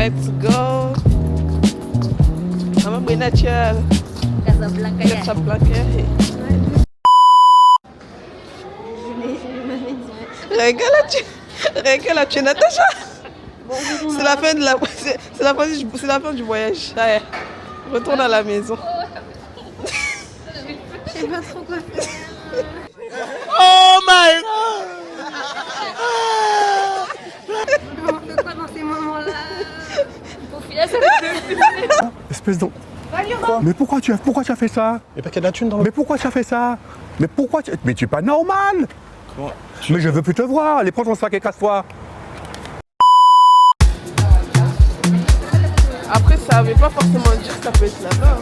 Let's go. Mama Benatia. Casablanca. Casablanca. Regarde, tu es Natacha. C'est la fin de la, c'est la fin du voyage. Allez, retourne à la maison. Je sais pas trop quoi faire. Oh my god. On fait quoi dans ces moments-là? Pour finir, ça Espèce de... Mais pourquoi tu as fait ça? Et pas qu'il y a de la thune dans le... Mais pourquoi tu as fait ça? Mais pourquoi tu... Mais tu es pas normal. Comment? Mais je veux plus te voir. Allez, prends ton sac et casse-toi. Après, ça veut pas forcément dire que ça peut être là-bas.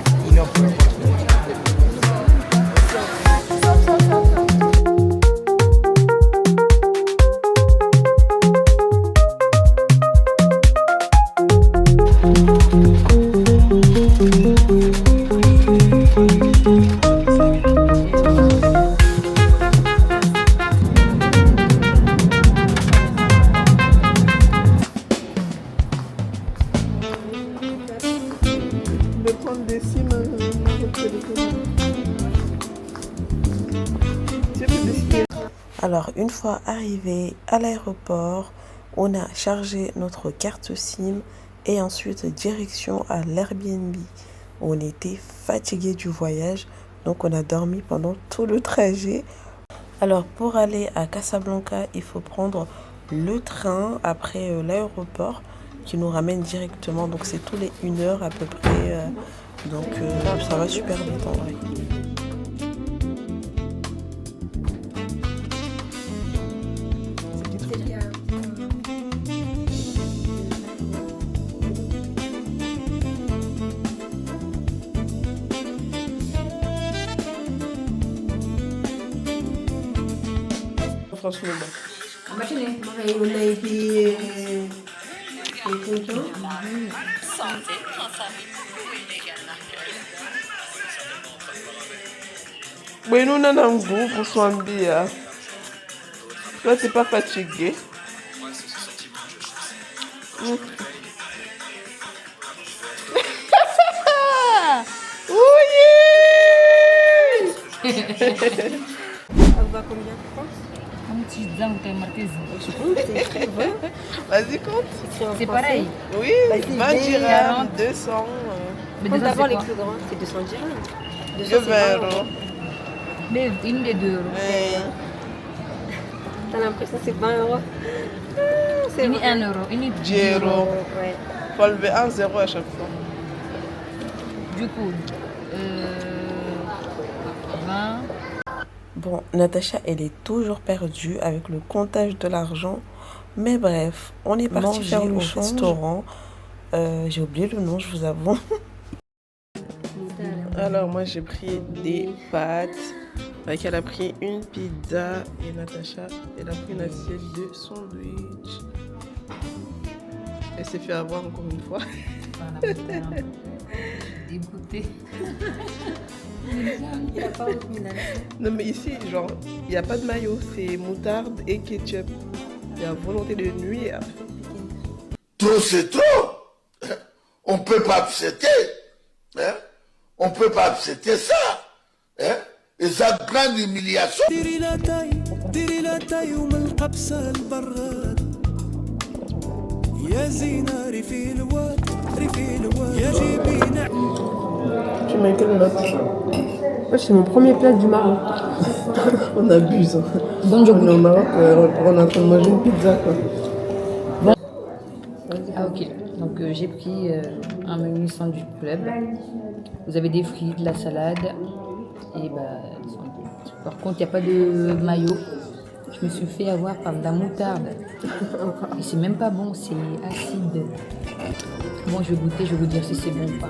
De prendre des sims avec le téléphone. Tu peux décider. Alors, une fois arrivé à l'aéroport, on a chargé notre carte SIM et ensuite direction à l'Airbnb. On était fatigué du voyage, donc on a dormi pendant tout le trajet. Alors, pour aller à Casablanca, il faut prendre le train après l'aéroport qui nous ramène directement. Donc, c'est tous les 1 heure à peu près. Donc, ça va super vite en vrai. Franchement, On a été... oui, nous, on a un goût pour son bien. Toi, t'es pas fatigué. Oui. Ça vous va combien? Un petit dingue, t'as marqué Vas-y, compte. C'est pareil. Oui, Vas-y, 20 dirhams, 40. 200. Mais Compte dedans, d'abord c'est les quoi? plus grands, c'est 200 dirhams. 200, 2 c'est 20 euros. Une des 2 euros. T'as l'impression que c'est 20 euros. C'est Une vrai. 1 euro. Une 10 euros. Ouais. Faut lever 1 zéro à chaque fois. Du coup, 20. Bon, Natacha, elle est toujours perdue avec le comptage de l'argent. Mais bref, on est parti faire le restaurant. J'ai oublié le nom, je vous avoue. Alors, moi, j'ai pris des pâtes. Avec elle a pris une pizza et Natacha, elle a pris une assiette de sandwich. Elle s'est fait avoir encore une fois. Dégoûté. Il a pas beaucoup d'argent. Non, mais ici, genre, il n'y a pas de mayo, c'est moutarde et ketchup. Il y a volonté de nuire. Trop, c'est trop. On ne peut pas accepter. Hein? On ne peut pas accepter ça. Hein? Et ça, grande humiliation. Tu mets quelle note? Moi, c'est mon premier plat du Maroc. On abuse. Bon, je On est au Maroc, on est en train de manger une pizza, quoi. Ah, ok. Donc, j'ai pris un menu sandwich club. Vous avez des frites, de la salade et bah, sandwich. Par contre, il n'y a pas de maillot. Je me suis fait avoir par de la moutarde. Et c'est même pas bon, c'est acide. Bon, je vais goûter, je vais vous dire si c'est bon ou pas.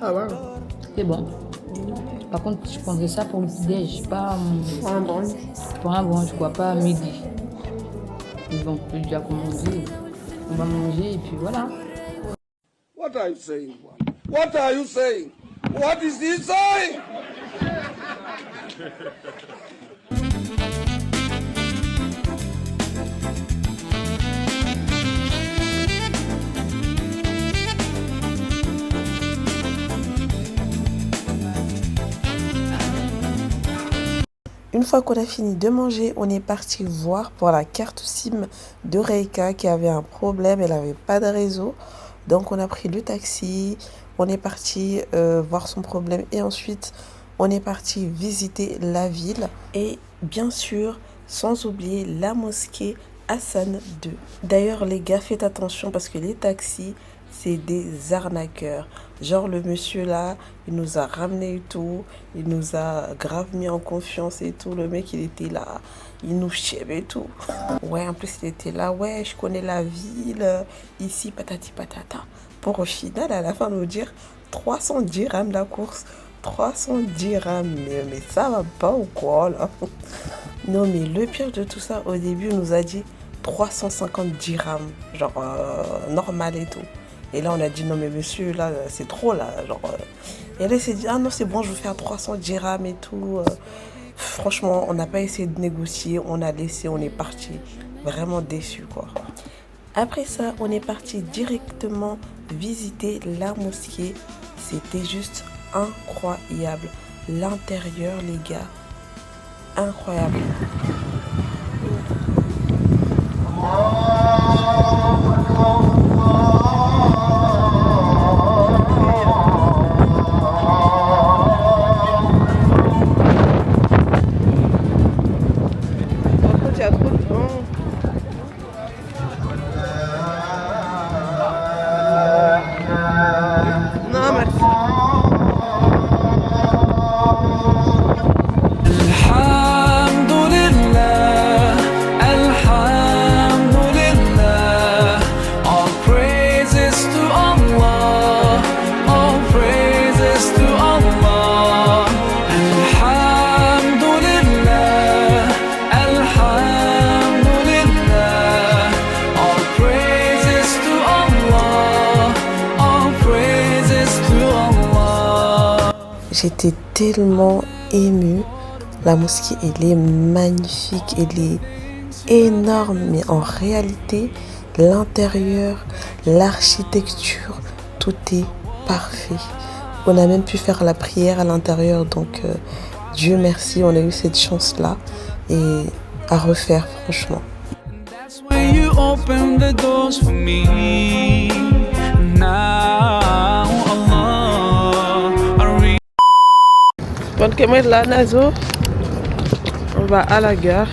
Ah ouais. C'est bon. Par contre, je prendrais ça pour le petit-déj, pas Pour un brunch. pour un brunch, quoi, pas à midi. Mais bon, j'ai déjà commandé. On va manger et puis voilà. What are you saying? What are you saying? What is he saying? Une fois qu'on a fini de manger, on est parti voir pour la carte SIM de Reika qui avait un problème, elle n'avait pas de réseau. Donc on a pris le taxi, on est parti voir son problème et ensuite on est parti visiter la ville. Et bien sûr, sans oublier la mosquée Hassan II. D'ailleurs les gars, faites attention parce que les taxis, c'est des arnaqueurs. Genre le monsieur là, il nous a ramené et tout, il nous a grave mis en confiance et tout. Le mec il était là, il nous chiait et tout. Ouais, en plus il était là, ouais je connais la ville, ici patati patata. Pour au final à la fin nous dire 300 dirhams la course. 300 dirhams, mais ça va pas ou quoi là? Non mais le pire de tout ça, au début il nous a dit 350 dirhams, genre normal et tout. Et là, on a dit, non, mais monsieur, là, c'est trop, là. Genre, Et là, il s'est dit, ah non, c'est bon, je vais faire 300 dirhams et tout. Franchement, on n'a pas essayé de négocier. On a laissé, on est parti. Vraiment déçu, quoi. Après ça, on est parti directement visiter la mosquée. C'était juste incroyable. L'intérieur, les gars, incroyable. J'étais tellement émue. La mosquée, elle est magnifique, elle est énorme. Mais en réalité, l'intérieur, l'architecture, tout est parfait. On a même pu faire la prière à l'intérieur. Donc, Dieu merci, on a eu cette chance-là. Et à refaire, franchement. Bonne caméra là, Nazo. On va à la gare.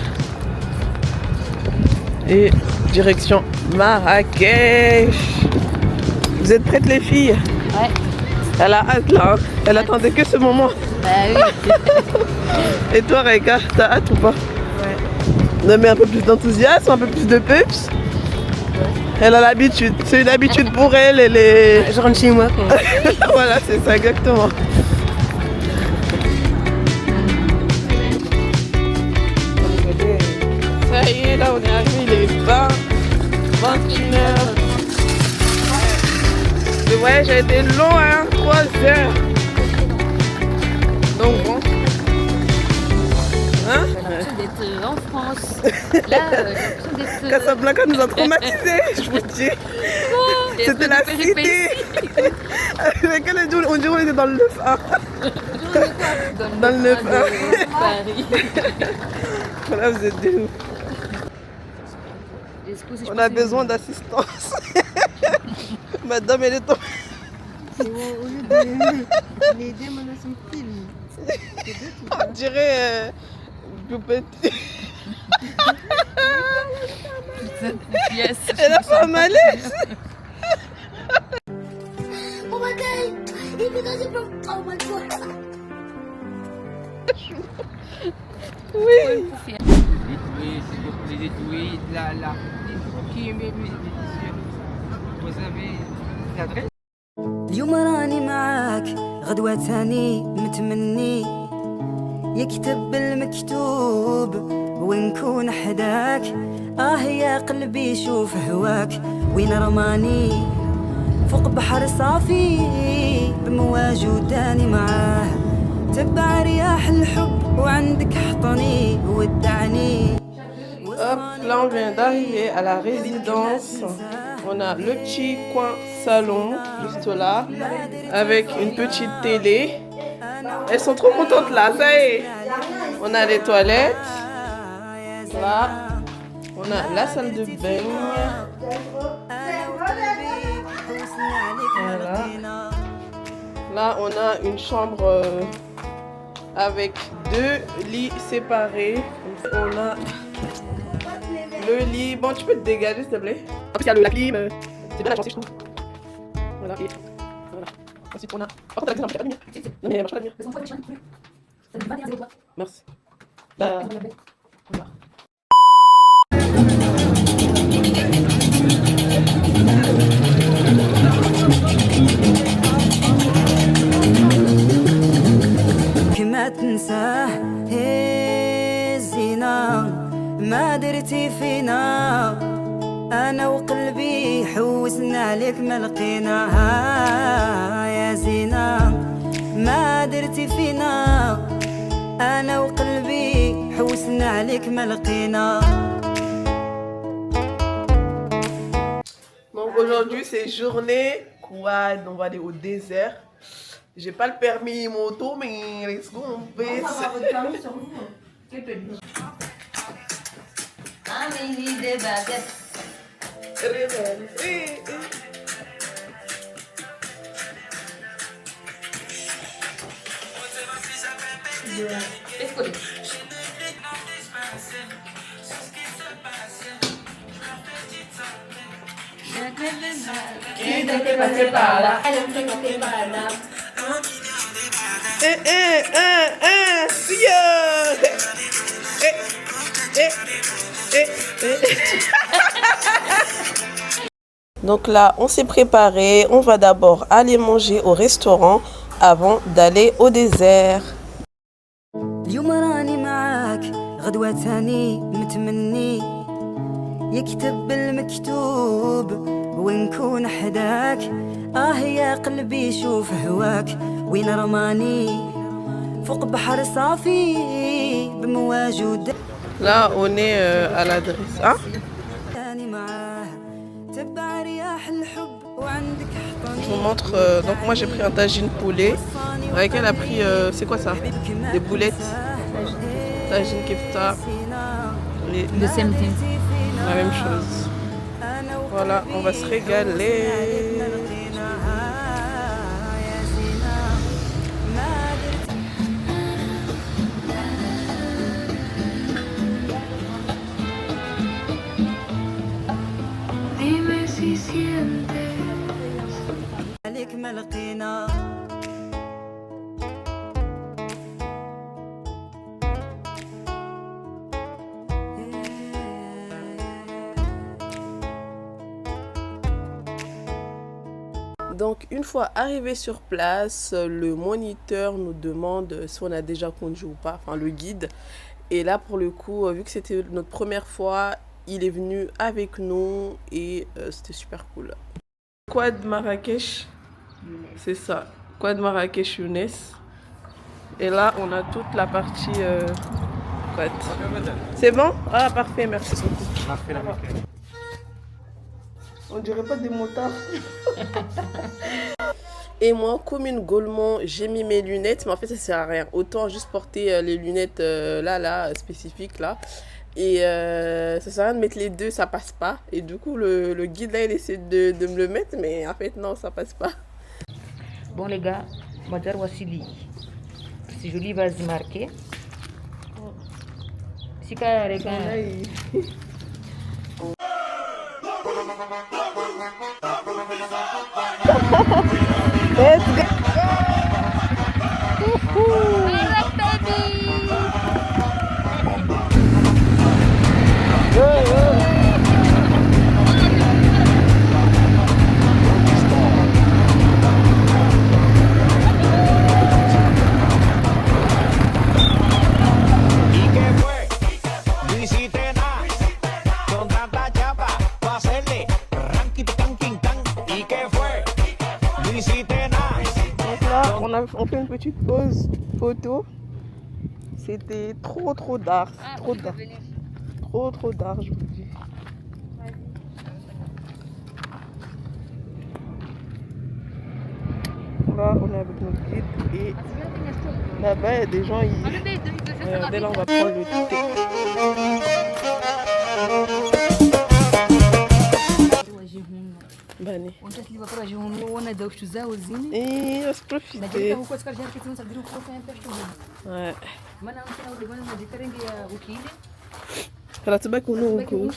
Et direction Marrakech. Vous êtes prêtes les filles? Ouais. Elle a hâte là. Elle attendait que ce moment. Bah oui. Et toi, Reika, t'as hâte ou pas? Ouais. Non mais un peu plus d'enthousiasme, un peu plus de peps. Ouais. Elle a l'habitude. C'est une habitude pour elle. Elle est... Je rentre chez moi quoi. Voilà, c'est ça exactement. Ça y est, là on est arrivé, il est 21h. Le voyage a été long, hein, 3 heures. Donc bon. Hein? J'ai l'impression d'être en France. Là, j'ai l'impression d'être... Casablanca nous a traumatisés, je vous dis. C'était la cité. Avec elle, on dirait qu'on était dans le 9A. Dans le 9A. Paris. Voilà, vous êtes des ouf. On a besoin d'assistance. Madame, elle est tombée. Au lieu de l'aider, maintenant son film. On dirait Poupette. Yes. Elle a fait un malaise. Oh my god! Oui. Les étouilles, là. Vous avez l'adresse? اليوم راني معاك غدوة تاني متمني يكتب المكتوب ونكون حداك يا قلبي شوف هواك وين رماني فوق بحر صافي بمواج وداني معاه تبع رياح الحب وعندك حطني ودعني. Hop, là on vient d'arriver à la résidence. On a le petit coin salon juste là avec une petite télé. Elles sont trop contentes là, ça y est. On a les toilettes. Là, on a la salle de bain. Voilà. Là, on a une chambre avec 2 lits séparés. On a le lit. Bon, tu peux te dégager s'il te plaît. En plus, il y a la clim. C'est bien agencé, je trouve. Voilà. Et voilà. Ensuite, on a. Par contre, la cuisine, on peut pas venir. Non, mais marche pas venir. Merci. Là. Voilà. ما تنساه الزينة ما درتي فينا أنا وقلبي حوسنا عليك ما لقيناها يا زينة ما درتي فينا أنا وقلبي حوسنا عليك ما لقينا. Donc aujourd'hui c'est journée quad, on va aller au désert. J'ai pas le permis moto, mais let's go, on fait. Votre permis sur vous. Quel permis? Ah, mais il y a des baguettes. Donc là, on s'est préparé. On va d'abord aller manger au restaurant avant d'aller au désert. اليوم راني معاك غدوة تاني متمني يكتب المكتوب ونكون حداك يا قلبي شوف هواك وين رماني فوق بحر صافي بمواج وداني. Là, on est à l'adresse. Hein? Je vous montre. Donc, moi, j'ai pris un tagine poulet. Avec elle a pris. C'est quoi ça? Des boulettes. Tagine kefta. Le same thing. La même chose. Voilà, on va se régaler. عليك ما لقينا. Donc une fois arrivé sur place, le moniteur nous demande si on a déjà conduit ou pas, enfin le guide. Et là pour le coup, vu que c'était notre première fois, il est venu avec nous et c'était super cool. Quad Marrakech, c'est ça, Quad Marrakech Younes. Et là on a toute la partie quad. C'est bon? Ah parfait, merci beaucoup. On dirait pas des motards. Et moi, comme une Gaulmont, j'ai mis mes lunettes, mais en fait ça sert à rien. Autant juste porter les lunettes spécifiques là. Et ça sert à rien de mettre les deux, ça passe pas. Et du coup le guide là il essaie de me le mettre, mais en fait non, ça passe pas. Bon les gars, Madar Wassili. C'est joli, vas-y marqué. Si Let's go. on fait une petite pause photo. C'était trop d'art. Trop d'art. Trop d'art, je vous dis. Là, on est avec notre guide et là-bas, il y a des gens. Regardez, là, on va prendre le thé. Bani. Et on se profite. Ouais. Ela tuba kuno huko.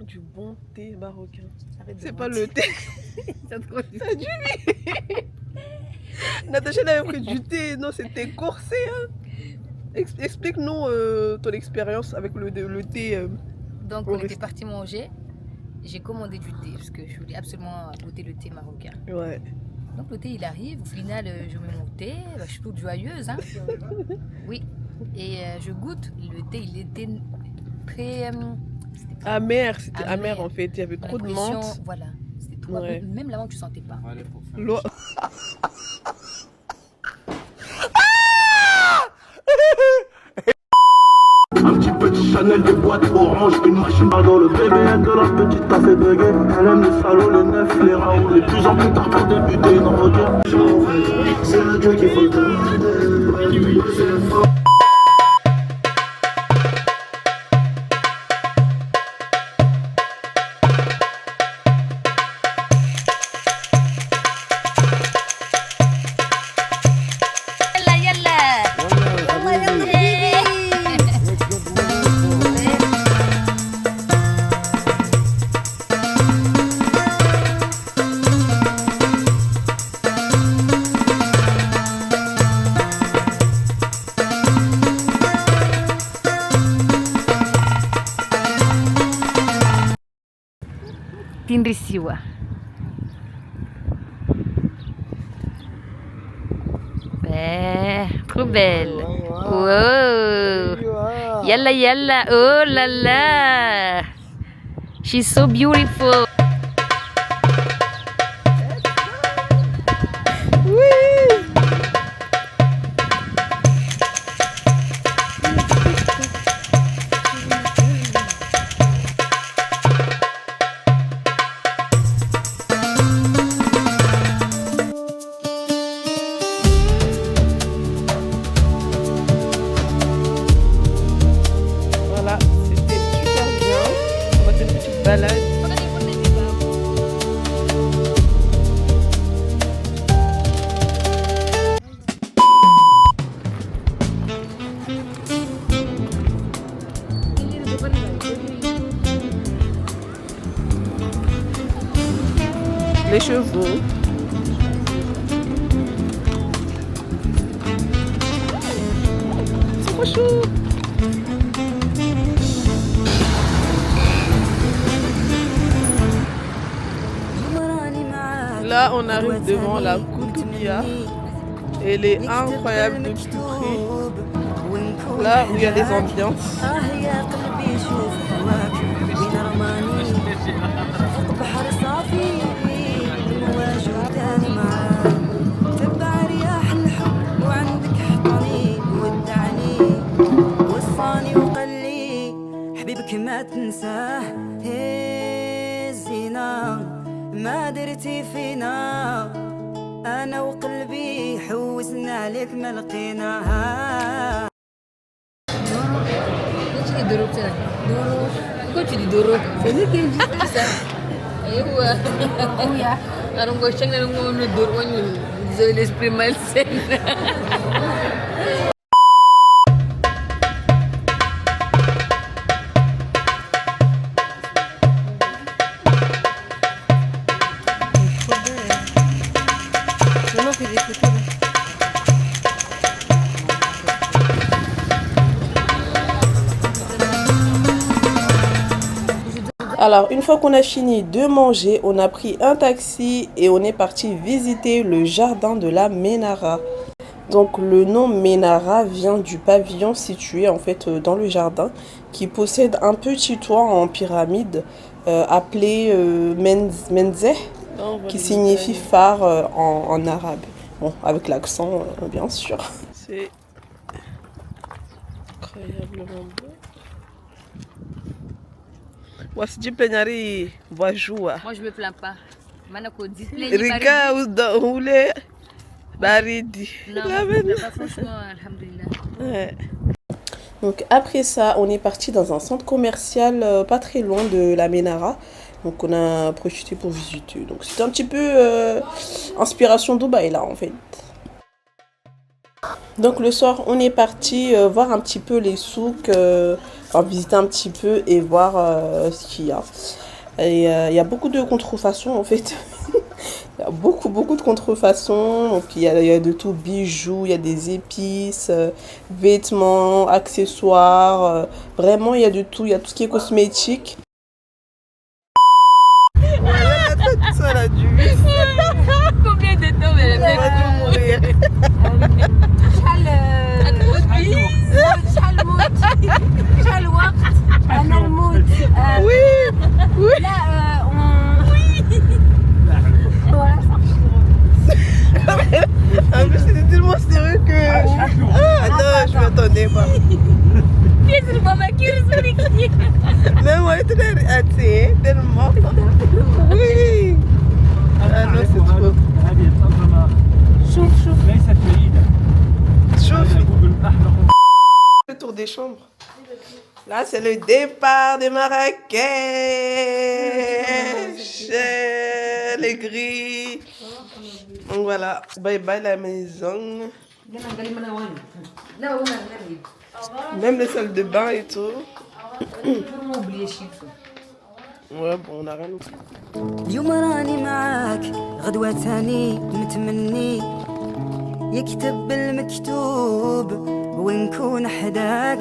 Du bon thé marocain. C'est pas le thé. Ça a dû lui. Natacha avait pris du thé. Non, c'était corsé. Hein. Explique-nous ton expérience avec le thé. Donc, on était parti manger. J'ai commandé du thé parce que je voulais absolument goûter le thé marocain. Ouais. Donc, le thé, il arrive. Au final, je mets mon thé. Je suis toute joyeuse. Hein. Oui. Et je goûte. Le thé, il était très... amer. C'était amer en fait. Il y avait trop de menthe. Voilà. C'était trop... Ouais. Même la menthe, tu ne sentais pas. L'eau... Un petit petit Chanel, des boîtes orange, une machine dans le BBL de la petite t'a fait bugger. Elle aime les salauds, les neufs, les raots, les plus en plus tard pour débuter une regarde. C'est le Dieu qu'il faut demander. Tindrisiwa. Trop belle. Wow. Yalla yalla. Oh la la. She's so beautiful. Voilà, c'était super bien. On va faire une petite balade. Les chevaux. C'est trop chaud. Là, on arrive devant la Koutoubia. Elle est incroyable de tout près. Là où il y a des ambiances. حبيبك ما تنساه الزينة ما درتي فينا أنا وقلبي حوسنا عليك ما لقيناها. Pourquoi tu dis Doro? C'est lui qui dit ça. Alors, on va Doro. Désolé, l'esprit malsain. Alors, une fois qu'on a fini de manger, on a pris un taxi et on est parti visiter le jardin de la Ménara. Donc, le nom Ménara vient du pavillon situé en fait dans le jardin qui possède un petit toit en pyramide appelé Menzeh, qui signifie phare en arabe. Bon, avec l'accent, bien sûr. C'est incroyablement beau. Moi, je me plains pas. Rika roulé baridi. Non, je me plains pas, franchement, alhamdoulilah. Ouais. Donc après ça, on est parti dans un centre commercial pas très loin de la Ménara. Donc on a profité pour visiter. Donc c'était un petit peu inspiration Dubaï là en fait. Donc le soir, on est parti voir un petit peu les souks, visiter un petit peu et voir ce qu'il y a. Et il y a beaucoup de contrefaçons en fait. Il y a beaucoup de contrefaçons. Donc il y a de tout, bijoux, il y a des épices, vêtements, accessoires. Vraiment, il y a de tout. Il y a tout ce qui est cosmétique. Combien de temps elle a fait En plus, c'était tellement sérieux que... Attends, je m'attendais pas. Même moi, j'étais tellement... Oui. Ah non, c'est trop. Chauffe. Le tour des chambres. Là, c'est le départ de Marrakech. Les grilles. Donc voilà, bye bye la maison. Même les salles de bain et tout. Ouais, bon, on a rien oublié. اليوم راني معاك غدوة تاني متمني يكتب المكتوب ونكون حداك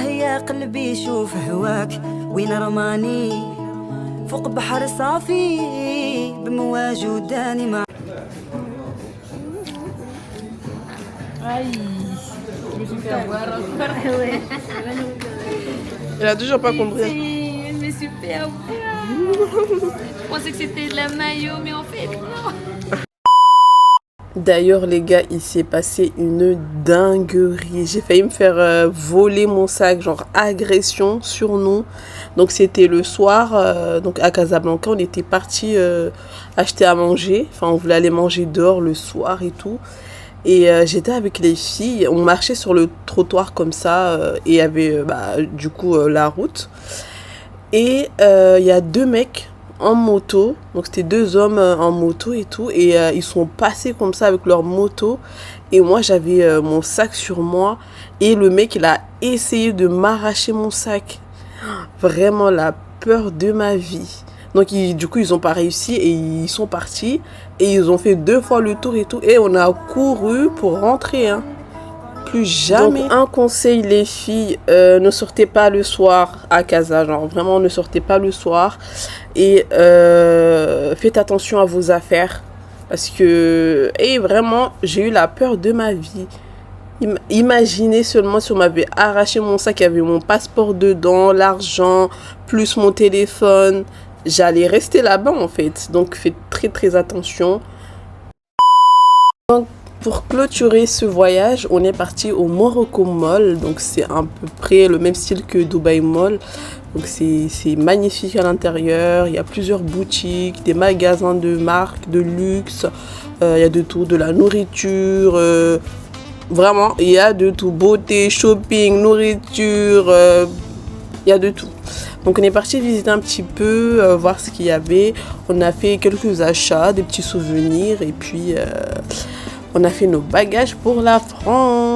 يا قلبي شوف هواك وين رماني فوق بحر صافي بمواج وداني مع Elle a toujours pas compris. Mais super bien. Je pensais que c'était de la maillot, mais en fait, non. D'ailleurs, les gars, il s'est passé une dinguerie. J'ai failli me faire voler mon sac, genre agression sur nous. Donc, c'était le soir, donc à Casablanca, on était parti acheter à manger. Enfin, on voulait aller manger dehors le soir et tout. Et j'étais avec les filles, on marchait sur le trottoir comme ça, et il y avait du coup la route. Et il y a deux mecs en moto, donc c'était deux hommes en moto et tout, et ils sont passés comme ça avec leur moto. Et moi j'avais mon sac sur moi, et le mec il a essayé de m'arracher mon sac. Vraiment la peur de ma vie. Donc du coup ils n'ont pas réussi et ils sont partis et ils ont fait 2 fois le tour et tout et on a couru pour rentrer hein. Plus jamais. Donc un conseil les filles, ne sortez pas le soir à Casa, genre vraiment ne sortez pas le soir et faites attention à vos affaires parce que vraiment j'ai eu la peur de ma vie. Imaginez seulement si on m'avait arraché mon sac, il y avait mon passeport dedans, l'argent, plus mon téléphone. J'allais rester là-bas en fait. Donc faites très attention. Donc, pour clôturer ce voyage, on est parti au Morocco Mall. Donc c'est à peu près le même style que Dubaï Mall. Donc c'est magnifique à l'intérieur. Il y a plusieurs boutiques, des magasins de marque, de luxe. Il y a de tout, de la nourriture. Vraiment, il y a de tout. Beauté, shopping, nourriture. Il y a de tout. Donc on est parti visiter un petit peu, voir ce qu'il y avait. On a fait quelques achats, des petits souvenirs. Et puis on a fait nos bagages pour la France.